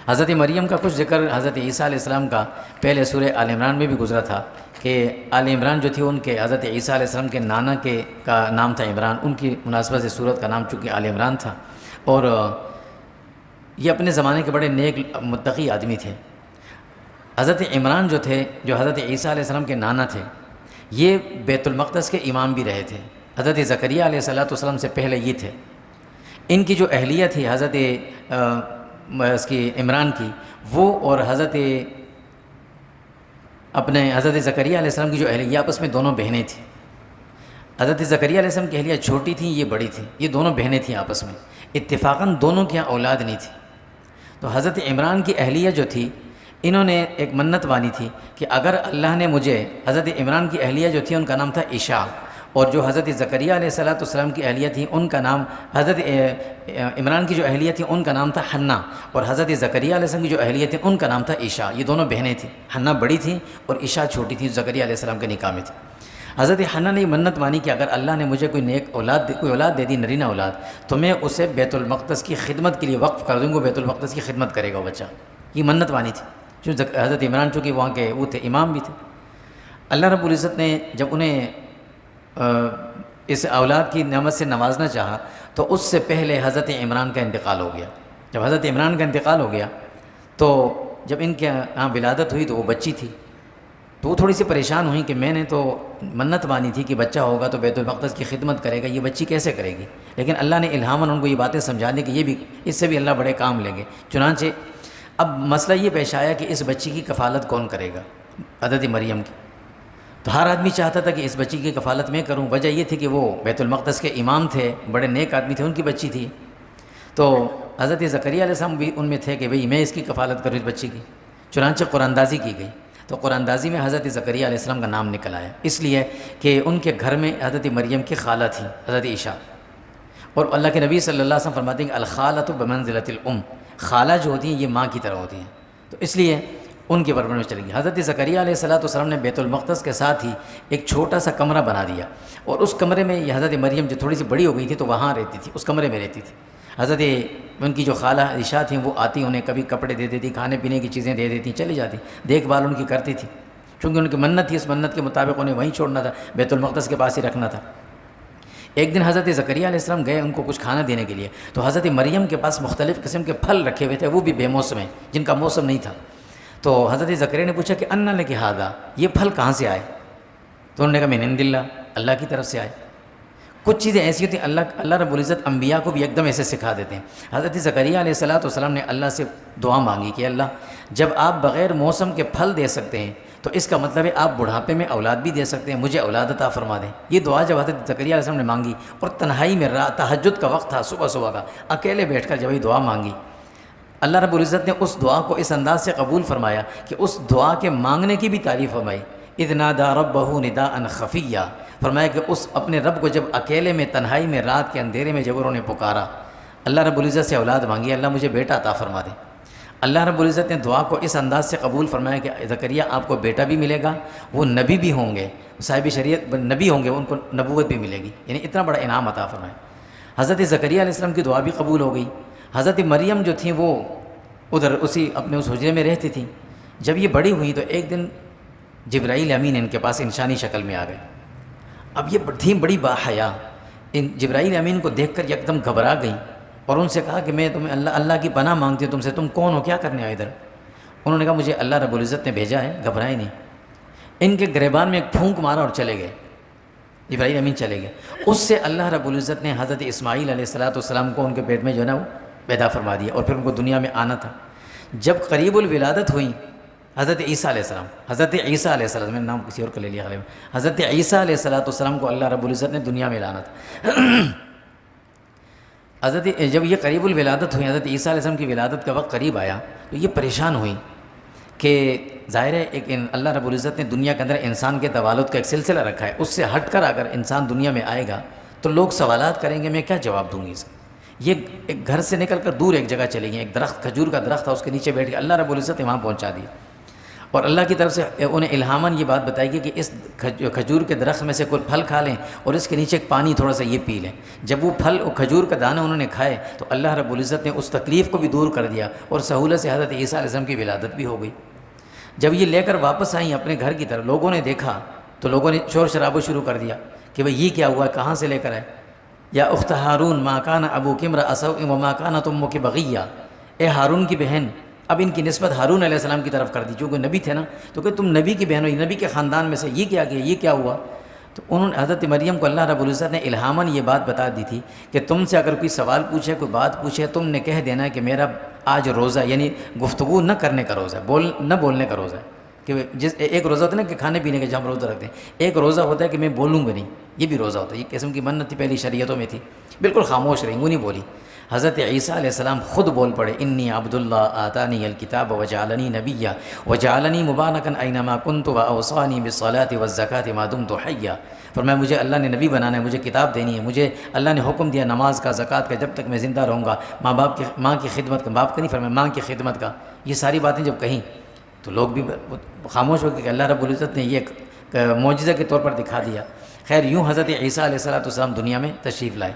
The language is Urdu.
حضرت مریم کا کچھ ذکر حضرت عیسیٰ علیہ السلام کا پہلے سورہ آل عمران میں بھی گزرا تھا کہ آل عمران جو تھی ان کے حضرت عیسیٰ علیہ السلام کے نانا کا نام تھا عمران، ان کی مناسبت سے سورت کا نام چونکہ آل عمران تھا، اور یہ اپنے زمانے کے بڑے نیک متقی آدمی تھے۔ حضرت عمران جو تھے، جو حضرت عیسیٰ علیہ السلام کے نانا تھے، یہ بیت المقدس کے امام بھی رہے تھے۔ حضرت زکریہ علیہ السلام سے پہلے یہ تھے۔ ان کی جو اہلیہ تھی حضرت اس کی عمران کی، وہ اور حضرت زکریہ علیہ السلام کی جو اہلیہ، آپس میں دونوں بہنیں تھیں۔ حضرت زکریہ علیہ السلام کی اہلیہ چھوٹی تھیں، یہ بڑی تھیں، یہ دونوں بہنیں تھیں آپس میں، اتفاقاً دونوں کے یہاں اولاد نہیں تھی۔ تو حضرت عمران کی اہلیہ جو تھی، انہوں نے ایک منت مانی تھی کہ اگر اللہ نے مجھے، حضرت عمران کی اہلیہ جو تھی ان کا نام تھا عشاء، اور جو حضرت زکریہ علیہ السلام کی اہلیہ تھی ان کا نام، حضرت عمران کی جو اہلیہ تھی ان کا نام تھا حنہ، اور حضرت زکریہ علیہ السلام کی جو اہلیہ تھی ان کا نام تھا عشاء۔ یہ دونوں بہنیں تھیں، حنہ بڑی تھی اور عشاء چھوٹی تھی، زکریہ علیہ السلام کے نکاح میں تھی۔ حضرت حنہ نے یہ منت مانی کہ اگر اللہ نے مجھے کوئی اولاد دے دی، نرینہ اولاد، تو میں اسے بیت المقدس کی خدمت کے لیے وقف کر دوں گا، بیت المقدس کی خدمت کرے گا وہ بچہ۔ یہ منت مانی تھی، جو حضرت عمران چونکہ وہاں کے وہ تھے، امام بھی تھے۔ اللہ رب العزت نے جب انہیں اس اولاد کی نعمت سے نوازنا چاہا تو اس سے پہلے حضرت عمران کا انتقال ہو گیا۔ جب حضرت عمران کا انتقال ہو گیا تو جب ان کے ہاں ولادت ہوئی تو وہ بچی تھی، تو وہ تھوڑی سی پریشان ہوئی کہ میں نے تو منت مانی تھی کہ بچہ ہوگا تو بیت المقدس کی خدمت کرے گا، یہ بچی کیسے کرے گی؟ لیکن اللہ نے الہاماً ان کو یہ باتیں سمجھا دی کہ یہ بھی، اس سے بھی اللہ بڑے کام لیں گے۔ چنانچہ اب مسئلہ یہ پیش آیا کہ اس بچی کی کفالت کون کرے گا؟ حضرت مریم کی۔ تو ہر آدمی چاہتا تھا کہ اس بچی کی کفالت میں کروں، وجہ یہ تھی کہ وہ بیت المقدس کے امام تھے، بڑے نیک آدمی تھے، ان کی بچی تھی۔ تو حضرت زکریہ علیہ السلام بھی ان میں تھے کہ بھئی میں اس کی کفالت کروں، اس بچی کی۔ چنانچہ قرآن اندازی کی گئی، تو قرآن اندازی میں حضرت زکریہ علیہ السلام کا نام نکل آیا، اس لیے کہ ان کے گھر میں حضرت مریم کی خالہ تھی، حضرت عائشہ۔ اور اللہ کے نبی صلی اللہ علیہ وسلم فرماتے ہیں کہ الخالۃ بمنزلۃ الام، خالہ جو ہوتی ہیں یہ ماں کی طرح ہوتی ہیں، تو اس لیے ان کی پرورش چلے گی۔ حضرت زکریہ علیہ السلام نے بیت المقدس کے ساتھ ہی ایک چھوٹا سا کمرہ بنا دیا، اور اس کمرے میں یہ حضرت مریم جو تھوڑی سی بڑی ہو گئی تھی تو وہاں رہتی تھی، اس کمرے میں رہتی تھی۔ حضرت ان کی جو خالہ عائشہ تھیں وہ آتی، انہیں کبھی کپڑے دے دیتی، کھانے پینے کی چیزیں دے دیتی، چلی جاتی، دیکھ بھال ان کی کرتی تھی، چونکہ ان کی منت تھی، اس منت کے مطابق انہیں وہیں چھوڑنا تھا، بیت المقدس کے پاس ہی رکھنا تھا۔ ایک دن حضرت زکریہ علیہ السلام گئے ان کو کچھ کھانا دینے کے لیے، تو حضرت مریم کے پاس مختلف قسم کے پھل رکھے ہوئے تھے، وہ بھی بے موسم ہیں، جن کا موسم نہیں تھا۔ تو حضرت زکریہ نے پوچھا کہ انا لک ھذا، یہ پھل کہاں سے آئے؟ تو انہوں نے کہا من عند اللہ، اللہ کی طرف سے آئے۔ کچھ چیزیں ایسی ہوتی ہیں اللہ رب العزت انبیاء کو بھی ایک دم ایسے سکھا دیتے ہیں۔ حضرت زکریہ علیہ السلام نے اللہ سے دعا مانگی کہ اللہ جب آپ بغیر موسم کے پھل دے سکتے ہیں تو اس کا مطلب ہے آپ بڑھاپے میں اولاد بھی دے سکتے ہیں، مجھے اولاد عطا فرما دیں۔ یہ دعا جب حضرت زکریہ علیہ السلام نے مانگی، اور تنہائی میں رات تہجد کا وقت تھا، صبح کا اکیلے بیٹھ کر جب یہ دعا مانگی، اللہ رب العزت نے اس دعا کو اس انداز سے قبول فرمایا کہ اس دعا کے مانگنے کی بھی تعریف فرمائی۔ اذ نادى ربه نداء خفیا، فرمایا کہ اس اپنے رب کو جب اکیلے میں تنہائی میں رات کے اندھیرے میں جب انہوں نے پکارا، اللہ رب العزت سے اولاد مانگی، اللہ مجھے بیٹا عطا فرما دے۔ اللہ رب العزت نے دعا کو اس انداز سے قبول فرمایا کہ زکریہ آپ کو بیٹا بھی ملے گا، وہ نبی بھی ہوں گے، صاحب شریعت نبی ہوں گے، ان کو نبوت بھی ملے گی، یعنی اتنا بڑا انعام عطا فرمایا۔ حضرت زکریہ علیہ السلام کی دعا بھی قبول ہو گئی۔ حضرت مریم جو تھیں وہ ادھر اسی اپنے اس حجرے میں رہتی تھیں۔ جب یہ بڑی ہوئی تو ایک دن جبرائیل امین ان کے پاس انسانی شکل میں آ گئے۔ اب یہ تھیں بڑی باحیا، ان جبرائیل امین کو دیکھ کر یکدم گھبرا گئیں اور ان سے کہا کہ میں تمہیں اللہ کی پناہ مانگتی ہوں تم سے، تم کون ہو، کیا کرنے آئے ادھر؟ انہوں نے کہا مجھے اللہ رب العزت نے بھیجا ہے، گھبرائے نہیں۔ ان کے گریبان میں ایک پھونک مارا اور چلے گئے، جبرائیل امین چلے گئے۔ اس سے اللہ رب العزت نے حضرت اسماعیل علیہ السلام کو ان کے پیٹ میں جو ہے نا وہ پیدا فرما دیا، اور پھر ان کو دنیا میں آنا تھا۔ جب قریب الولادت ہوئی حضرت عیسیٰ علیہ السلام، میں نے نام کسی اور کا لے لیا، حضرت عیسیٰ علیہ السلام کو اللہ رب العزت نے دنیا میں لانا تھا۔ جب یہ قریب الولادت ہوئی، حضرت عیسیٰ علیہ السلام کی ولادت کا وقت قریب آیا تو یہ پریشان ہوئی کہ ظاہر ہے ایک اللہ رب العزت نے دنیا کے اندر انسان کے توالد کا ایک سلسلہ رکھا ہے، اس سے ہٹ کر اگر انسان دنیا میں آئے گا تو لوگ سوالات کریں گے، میں کیا جواب دوں گی اسے۔ یہ ایک گھر سے نکل کر دور ایک جگہ چلی گئی، ایک درخت، کھجور کا درخت تھا، اس کے نیچے بیٹھ کے اللہ رب العزت نے وہاں پہنچا دیا، اور اللہ کی طرف سے انہیں الہاماً یہ بات بتائی گئی کہ اس کھجور کے درخت میں سے کوئی پھل کھا لیں اور اس کے نیچے پانی تھوڑا سا یہ پی لیں۔ جب وہ پھل اور کھجور کا دانہ انہوں نے کھائے تو اللہ رب العزت نے اس تکلیف کو بھی دور کر دیا اور سہولت سے حضرت عیسیٰ علیہ السلام کی ولادت بھی ہو گئی۔ جب یہ لے کر واپس آئیں اپنے گھر کی طرف، لوگوں نے دیکھا تو لوگوں نے شور شرابہ شروع کر دیا کہ بھئی یہ کیا ہوا ہے، کہاں سے لے کر آئے؟ یا اخت ہارون ما کان ابوک امرأ سوء وما کانت امک بغیہ، اے ہارون کی بہن۔ اب ان کی نسبت ہارون علیہ السلام کی طرف کر دی، چونکہ نبی تھے نا، تو کہ تم نبی کی بہن ہو، نبی کے خاندان میں سے یہ کیا کیا، یہ کیا ہوا؟ تو انہوں نے حضرت مریم کو اللہ رب العزت نے الہاماً یہ بات بتا دی تھی کہ تم سے اگر کوئی سوال پوچھے، کوئی بات پوچھے، تم نے کہہ دینا کہ میرا آج روزہ، یعنی گفتگو نہ کرنے کا روزہ ہے، نہ بولنے کا روزہ ہے۔ کہ ایک روزہ ہوتا ہے نا کہ کھانے پینے کے جہاں ہم روزہ رکھتے ہیں، ایک روزہ ہوتا ہے کہ میں بولوں گا نہیں، یہ بھی روزہ ہوتا ہے۔ یہ قسم کی منت تھی، پہلی شریعتوں میں تھی، بالکل خاموش رہیں، وہ نہیں بولی۔ حضرت عیسیٰ علیہ السلام خود بول پڑے، انی عبداللہ آتانی الکتاب وجعلنی نبیا وجعلنی مبارکا اینما کنت واوصانی بالصلاۃ والزکاۃ ما دمت حیا۔ فرمایا مجھے اللہ نے نبی بنانا ہے، مجھے کتاب دینی ہے، مجھے اللہ نے حکم دیا نماز کا، زکوٰۃ کا، جب تک میں زندہ رہوں گا، ماں کی خدمت کا، باپ کا نہیں فرمایا ماں کی خدمت کا۔ یہ ساری باتیں جب کہیں تو لوگ بھی خاموش ہو گئے کہ اللہ رب العزت نے یہ معجزہ کے طور پر دکھا دیا۔ خیر یوں حضرت عیسیٰ علیہ السلام دنیا میں تشریف لائے۔